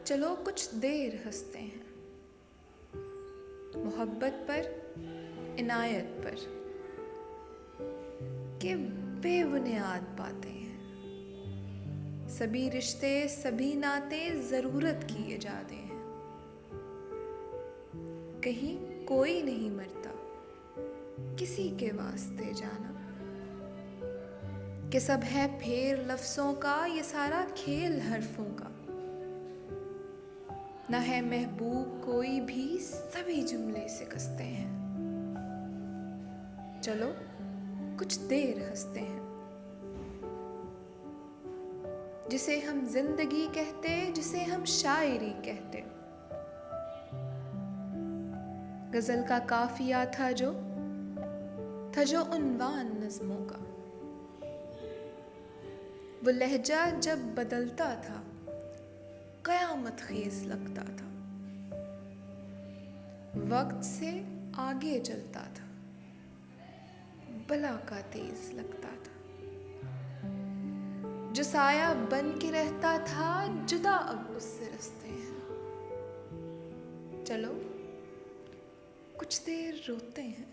चलो कुछ देर हंसते हैं, मोहब्बत पर, इनायत पर, के बेबुनियाद बातें हैं। सभी रिश्ते, सभी नाते ज़रूरत की ये जाते हैं। कहीं कोई नहीं मरता, किसी के वास्ते जाना, कि सब है फेर लफ्ज़ों का ये सारा खेल हरफों का। न है महबूब कोई भी, सभी जुमले से कसते हैं। चलो कुछ देर हंसते हैं। जिसे हम जिंदगी कहते, जिसे हम शायरी कहते। गजल का काफिया था जो उन्वान नज़्मों का। वो लहजा जब बदलता था, कयामत ख़ेज़ लगता था। वक्त से आगे चलता था, बला का तेज लगता था। जो साया बन के रहता था, जुदा अब उससे रास्ते हैं। चलो कुछ देर रोते हैं,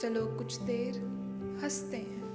चलो कुछ देर हंसते हैं।